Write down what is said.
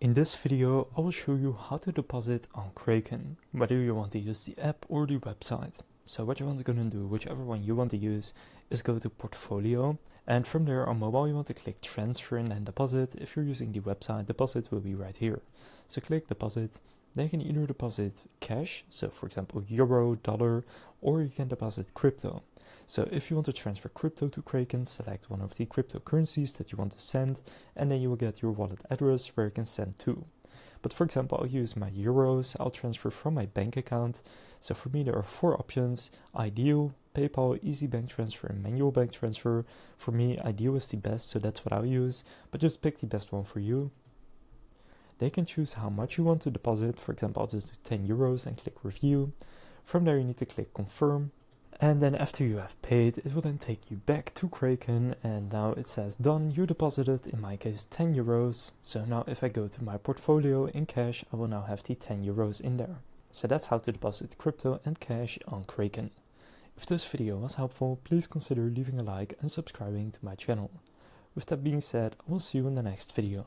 In this video, I will show you how to deposit on Kraken, whether you want to use the app or the website. So what you're going to do, whichever one you want to use, is go to Portfolio, and from there on mobile you want to click Transfer and then Deposit. If you're using the website, deposit will be right here. So click Deposit. Then you can either deposit cash, so for example euro, dollar, or you can deposit crypto. So if you want to transfer crypto to Kraken, select one of the cryptocurrencies that you want to send, and then you will get your wallet address where you can send to. But for example, I'll use my euros, I'll transfer from my bank account. So for me there are 4 options: Ideal, PayPal, Easy Bank Transfer, and Manual Bank Transfer. For me, Ideal is the best, so that's what I'll use, but just pick the best one for you. They can choose how much you want to deposit. For example, I'll just do 10 euros and click Review. From there you need to click Confirm. And then after you have paid, it will then take you back to Kraken, and now it says done, you deposited, in my case 10 euros. So now if I go to my portfolio in cash, I will now have the 10 euros in there. So that's how to deposit crypto and cash on Kraken. If this video was helpful, please consider leaving a like and subscribing to my channel. With that being said, I will see you in the next video.